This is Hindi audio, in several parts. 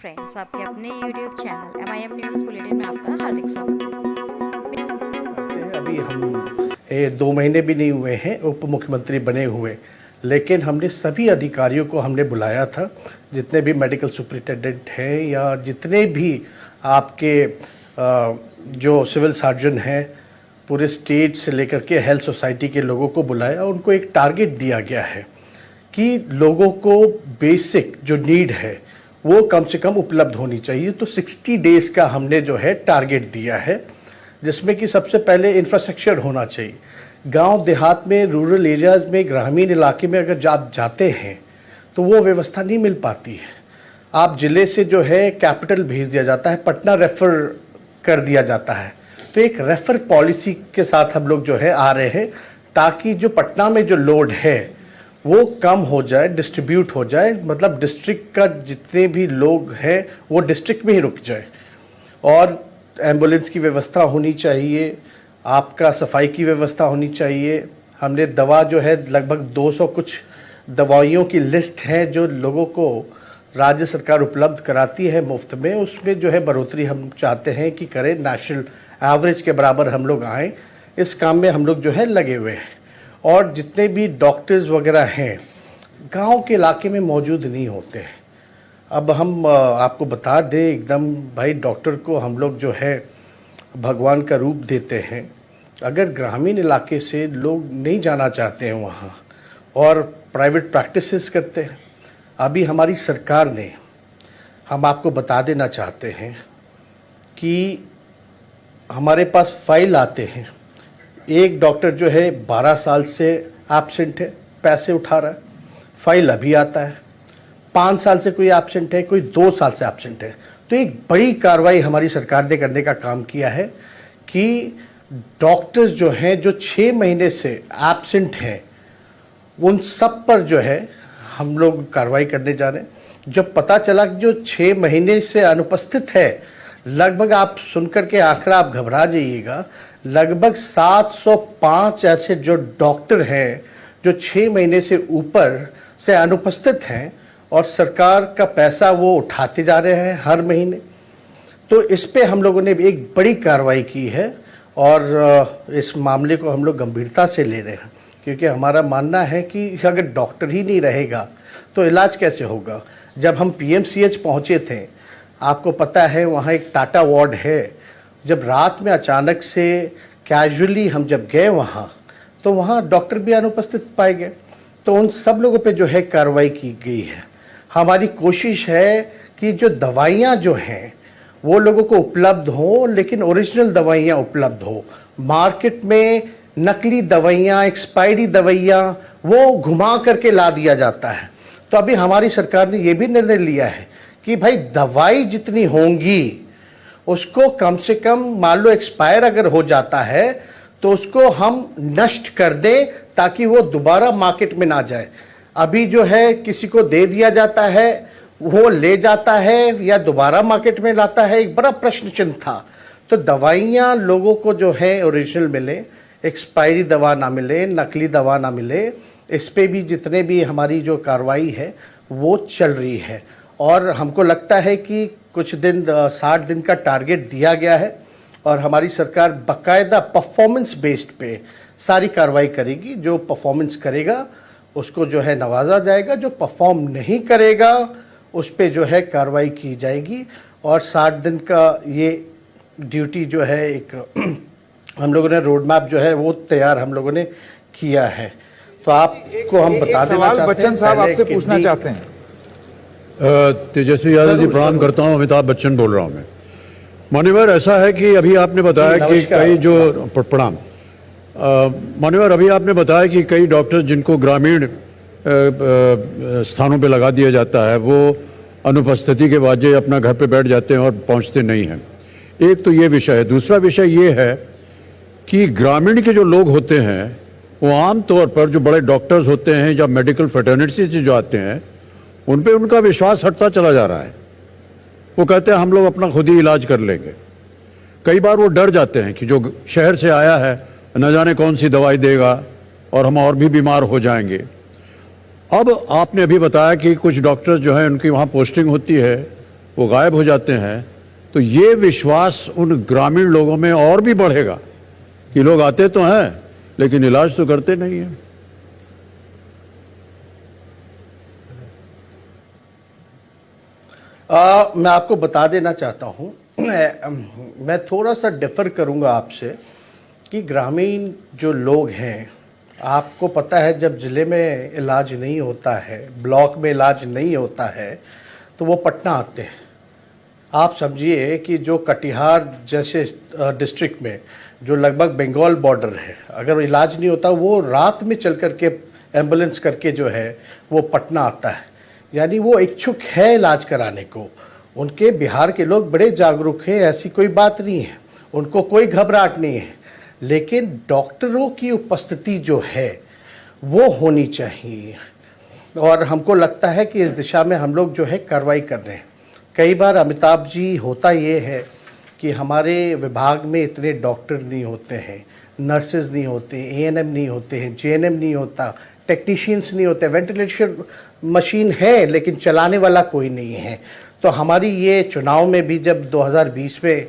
फ्रेंड्स, आपके अपने YouTube channel MIM news bulletin में आपका हार्दिक स्वागत है। अभी हम 2 महीने भी नहीं हुए हैं उप मुख्यमंत्री बने हुए, लेकिन हमने सभी अधिकारियों को हमने बुलाया था, जितने भी मेडिकल सुपरिटेंडेंट हैं या जितने भी आपके जो सिविल सर्जन हैं, पूरे स्टेट से लेकर के हेल्थ सोसाइटी के लोगों को बुलाया। उनको एक टारगेट दिया गया है कि लोगों को बेसिक जो नीड है वो कम से कम उपलब्ध होनी चाहिए। तो 60 डेज़ का हमने जो है टारगेट दिया है, जिसमें कि सबसे पहले इंफ्रास्ट्रक्चर होना चाहिए। गांव देहात में, रूरल एरियाज़ में, ग्रामीण इलाके में अगर आप जाते हैं तो वो व्यवस्था नहीं मिल पाती है। आप ज़िले से जो है कैपिटल भेज दिया जाता है, पटना रेफ़र कर दिया जाता है। तो एक रेफ़र पॉलिसी के साथ हम लोग जो है आ रहे हैं, ताकि जो पटना में जो लोड है वो कम हो जाए, डिस्ट्रीब्यूट हो जाए, मतलब डिस्ट्रिक्ट का जितने भी लोग हैं वो डिस्ट्रिक्ट में ही रुक जाए। और एम्बुलेंस की व्यवस्था होनी चाहिए, आपका सफाई की व्यवस्था होनी चाहिए। हमने दवा जो है लगभग 200 कुछ दवाइयों की लिस्ट है जो लोगों को राज्य सरकार उपलब्ध कराती है मुफ्त में, उसमें जो है बढ़ोतरी हम चाहते हैं कि करें, नेशनल एवरेज के बराबर हम लोग आएँ। इस काम में हम लोग जो है लगे हुए हैं। और जितने भी डॉक्टर्स वगैरह हैं गांव के इलाके में मौजूद नहीं होते हैं। अब हम आपको बता दें एकदम भाई, डॉक्टर को हम लोग जो है भगवान का रूप देते हैं। अगर ग्रामीण इलाके से लोग नहीं जाना चाहते हैं वहाँ और प्राइवेट प्रैक्टिसेस करते हैं, अभी हमारी सरकार ने, हम आपको बता देना चाहते हैं कि हमारे पास फाइल आते हैं, एक डॉक्टर जो है 12 साल से एब्सेंट है, पैसे उठा रहा है, फाइल अभी आता है। 5 साल से कोई एब्सेंट है, कोई 2 साल से एब्सेंट है। तो एक बड़ी कार्रवाई हमारी सरकार ने करने का काम किया है कि डॉक्टर्स जो हैं जो 6 महीने से एब्सेंट हैं, उन सब पर जो है हम लोग कार्रवाई करने जा रहे हैं। जब पता चला कि जो 6 महीने से अनुपस्थित है, लगभग आप सुनकर के आंकड़ा आप घबरा जाइएगा, लगभग 705 ऐसे जो डॉक्टर हैं जो 6 महीने से ऊपर से अनुपस्थित हैं और सरकार का पैसा वो उठाते जा रहे हैं हर महीने। तो इस पे हम लोगों ने एक बड़ी कार्रवाई की है और इस मामले को हम लोग गंभीरता से ले रहे हैं, क्योंकि हमारा मानना है कि अगर डॉक्टर ही नहीं रहेगा तो इलाज कैसे होगा। जब हम PMCH पहुँचे थे, आपको पता है वहाँ एक टाटा वार्ड है, जब रात में अचानक से कैजुअली हम जब गए वहाँ, तो वहाँ डॉक्टर भी अनुपस्थित पाए गए। तो उन सब लोगों पे जो है कार्रवाई की गई है। हमारी कोशिश है कि जो दवाइयाँ जो हैं वो लोगों को उपलब्ध हो, लेकिन ओरिजिनल दवाइयाँ उपलब्ध हो। मार्केट में नकली दवाइयाँ, एक्सपायरी दवाइयाँ वो घुमा करके ला दिया जाता है। तो अभी हमारी सरकार ने ये भी निर्णय लिया है कि भाई दवाई जितनी होंगी उसको कम से कम, मान लो एक्सपायर अगर हो जाता है तो उसको हम नष्ट कर दें, ताकि वो दोबारा मार्केट में ना जाए। अभी जो है किसी को दे दिया जाता है, वो ले जाता है या दोबारा मार्केट में लाता है, एक बड़ा प्रश्न चिन्ह था। तो दवाइयाँ लोगों को जो है ओरिजिनल मिले, एक्सपायरी दवा ना मिले, नकली दवा ना मिले। इस पे भी जितने भी हमारी जो कार्रवाई है वो चल रही है। और हमको लगता है कि कुछ दिन 60 दिन का टारगेट दिया गया है और हमारी सरकार बाकायदा परफॉर्मेंस बेस्ड पे सारी कार्रवाई करेगी। जो परफॉर्मेंस करेगा उसको जो है नवाजा जाएगा, जो परफॉर्म नहीं करेगा उस पे जो है कार्रवाई की जाएगी। और 60 दिन का ये ड्यूटी जो है एक हम लोगों ने रोड मैप जो है वो तैयार हम लोगों ने किया है। तो आपको हम बता देना चाहते हैं, बच्चन साहब आपसे पूछना चाहते हैं। तेजस्वी यादव जी, प्रणाम करता हूं। अमिताभ बच्चन बोल रहा हूं मैं। मान्यवर, ऐसा है कि अभी आपने बताया कि कई जो प्रणाम मान्यवर, अभी आपने बताया कि कई डॉक्टर जिनको ग्रामीण स्थानों पे लगा दिया जाता है, वो अनुपस्थिति के बाद अपना घर पे बैठ जाते हैं और पहुंचते नहीं हैं। एक तो ये विषय है। दूसरा विषय ये है कि ग्रामीण के जो लोग होते हैं वो आम तौर पर जो बड़े डॉक्टर्स होते हैं या मेडिकल फ्रेटर्निटी से जो आते हैं, उन पे उनका विश्वास हटता चला जा रहा है। वो कहते हैं हम लोग अपना खुद ही इलाज कर लेंगे। कई बार वो डर जाते हैं कि जो शहर से आया है न जाने कौन सी दवाई देगा और हम और भी बीमार हो जाएंगे। अब आपने अभी बताया कि कुछ डॉक्टर्स जो हैं उनकी वहाँ पोस्टिंग होती है वो गायब हो जाते हैं, तो ये विश्वास उन ग्रामीण लोगों में और भी बढ़ेगा कि लोग आते तो हैं लेकिन इलाज तो करते नहीं हैं। मैं आपको बता देना चाहता हूँ, मैं थोड़ा सा डिफ़र करूँगा आपसे कि ग्रामीण जो लोग हैं, आपको पता है जब ज़िले में इलाज नहीं होता है, ब्लॉक में इलाज नहीं होता है, तो वो पटना आते हैं। आप समझिए कि जो कटिहार जैसे डिस्ट्रिक्ट में जो लगभग बंगाल बॉर्डर है, अगर इलाज नहीं होता वो रात में चल कर के एम्बुलेंस करके जो है वो पटना आता है। यानी वो इच्छुक है इलाज कराने को। उनके बिहार के लोग बड़े जागरूक हैं, ऐसी कोई बात नहीं है, उनको कोई घबराहट नहीं है, लेकिन डॉक्टरों की उपस्थिति जो है वो होनी चाहिए। और हमको लगता है कि इस दिशा में हम लोग जो है कार्रवाई कर रहे हैं। कई बार अमिताभ जी होता ये है कि हमारे विभाग में इतने डॉक्टर नहीं होते हैं, नर्सेज नहीं होते, एएनएम नहीं होते हैं, जेएनएम नहीं होता, टेक्नीशियंस नहीं होते, वेंटिलेशन मशीन है लेकिन चलाने वाला कोई नहीं है। तो हमारी ये चुनाव में भी जब 2020 में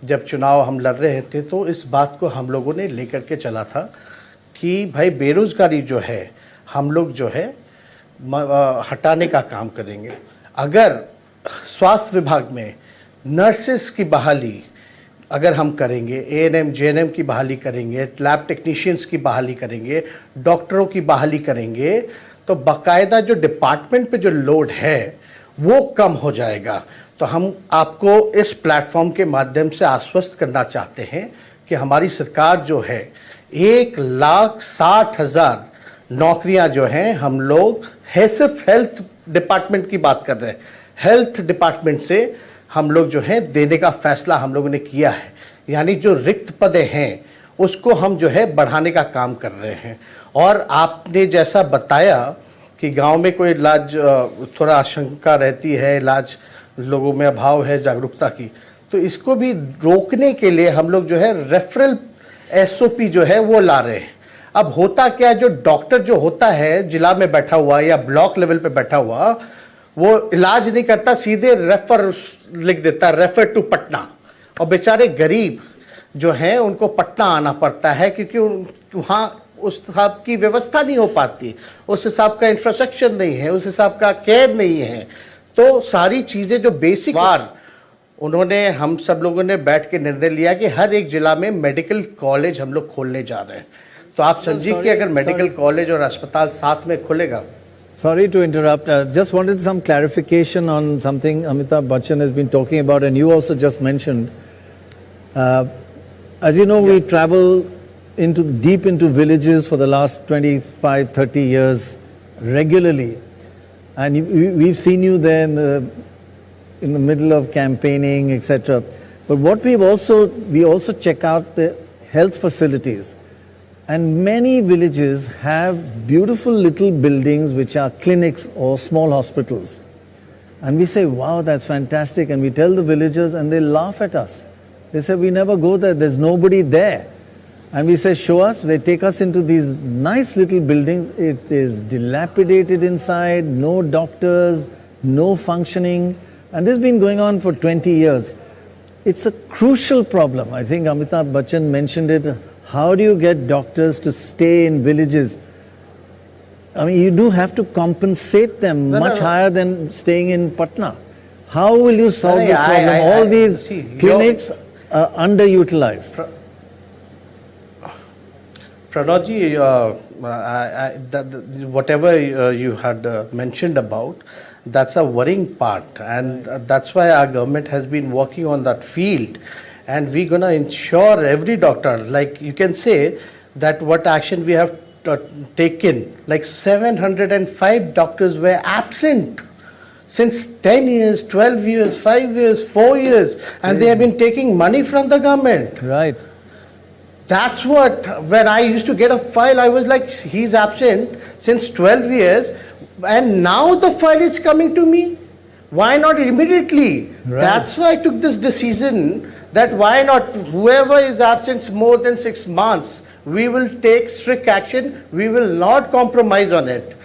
जब चुनाव हम लड़ रहे थे तो इस बात को हम लोगों ने लेकर के चला था कि भाई बेरोज़गारी जो है हम लोग जो है हटाने का काम करेंगे। अगर स्वास्थ्य विभाग में नर्सेस की बहाली अगर हम करेंगे, एएनएम जेएनएम की बहाली करेंगे, लैब टेक्नीशियंस की बहाली करेंगे, डॉक्टरों की बहाली करेंगे, तो बाकायदा जो डिपार्टमेंट पे जो लोड है वो कम हो जाएगा। तो हम आपको इस प्लेटफॉर्म के माध्यम से आश्वस्त करना चाहते हैं कि हमारी सरकार जो है 1,60,000 नौकरियां जो हैं हम लोग है, सिर्फ हेल्थ डिपार्टमेंट की बात कर रहे हैं, हेल्थ डिपार्टमेंट से हम लोग जो है देने का फैसला हम लोगों ने किया है। यानी जो रिक्त पदे हैं उसको हम जो है बढ़ाने का काम कर रहे हैं। और आपने जैसा बताया कि गांव में कोई इलाज थोड़ा आशंका रहती है, इलाज लोगों में अभाव है जागरूकता की, तो इसको भी रोकने के लिए हम लोग जो है रेफरल एसओपी जो है वो ला रहे हैं। अब होता क्या है, जो डॉक्टर जो होता है जिला में बैठा हुआ या ब्लॉक लेवल पे बैठा हुआ, वो इलाज नहीं करता, सीधे रेफर लिख देता, रेफर टू पटना। और बेचारे गरीब जो हैं उनको पटना आना पड़ता है क्योंकि वहाँ उस हिसाब की व्यवस्था नहीं हो पाती, उस हिसाब का इंफ्रास्ट्रक्चर नहीं है, उस हिसाब का केयर नहीं है। तो सारी चीज़ें जो बेसिक बार उन्होंने हम सब लोगों ने बैठ के निर्णय लिया कि हर एक जिला में मेडिकल कॉलेज हम लोग खोलने जा रहे हैं। तो आप समझिए कि अगर मेडिकल कॉलेज और अस्पताल साथ में खुलेगा। Sorry to interrupt. Just wanted some clarification on something Amitabh Bachchan has been talking about, and you also just mentioned. As you know, we travel deep into villages for the last 25, 30 years regularly, and we've seen you there in the middle of campaigning, etc. But what we also check out the health facilities. And many villages have beautiful little buildings which are clinics or small hospitals. And we say, wow, that's fantastic. And we tell the villagers and they laugh at us. They say, we never go there, there's nobody there. And we say, show us. They take us into these nice little buildings. It is dilapidated inside, no doctors, no functioning. And this has been going on for 20 years. It's a crucial problem. I think Amitabh Bachchan mentioned it. How do you get doctors to stay in villages? I mean, you do have to compensate them much higher than staying in Patna. How will you solve this problem? All these clinics are underutilized. Pranodji, whatever you had mentioned about, that's a worrying part, and that's why our government has been working on that field. And we're going to ensure every doctor, like you can say that what action we have taken, like 705 doctors were absent since 10 years, 12 years, 5 years, 4 years, and they have been taking money from the government. Right. That's what, when I used to get a file, I was like, he's absent since 12 years, and now the file is coming to me. Why not immediately? Right. That's why I took this decision that why not, whoever is absent more than 6 months, we will take strict action, we will not compromise on it.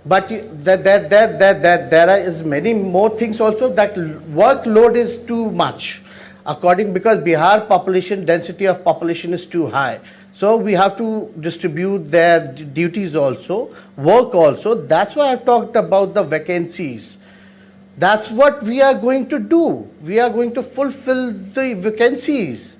But there is many more things also. That workload is too much, according, because Bihar population density of population is too high. So we have to distribute their duties also, work also. That's why I've talked about the vacancies. That's what we are going to do. We are going to fulfill the vacancies.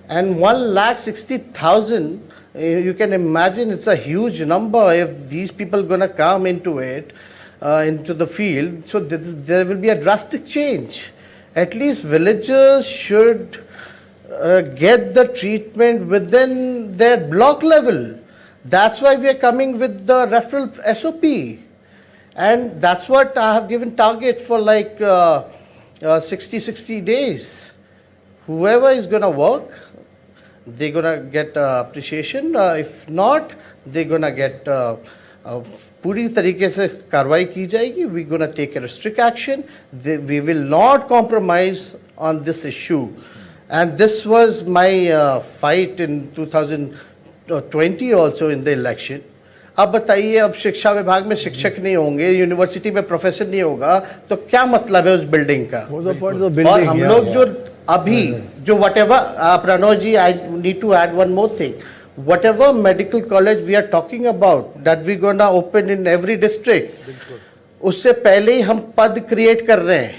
And 1,60,000, you can imagine it's a huge number if these people going to come into it, into the field. So there will be a drastic change. At least villagers should get the treatment within their block level. That's why we are coming with the referral SOP. And that's what I have given target for, like 60 days. Whoever is going to work, they're going to get appreciation. If not, they're going to get पूरी तरीके से कार्रवाई की जाएगी. We're going to take a strict action. We will not compromise on this issue. And this was my fight in 2020 also in the election. अब बताइए, अब शिक्षा विभाग में शिक्षक नहीं होंगे, यूनिवर्सिटी में प्रोफेसर नहीं होगा, तो क्या मतलब है उस बिल्डिंग का? और हम लोग जो अभी जो whatever, Pranav ji, I need to add one more thing. Whatever medical college we are talking about that we gonna open in every district, उससे पहले ही हम पद क्रिएट कर रहे हैं,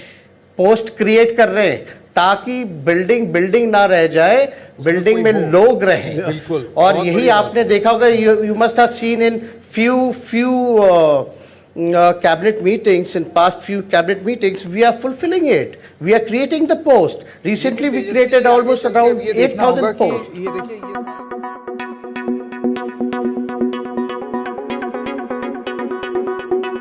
पोस्ट क्रिएट कर रहे हैं, ताकि बिल्डिंग ना रह जाए, बिल्डिंग में लोग रहें. और यही आपने देखा होगा, you must have seen in few cabinet meetings, in past few cabinet meetings, we are fulfilling it. We are creating the post. Recently we created almost around 8,000 posts.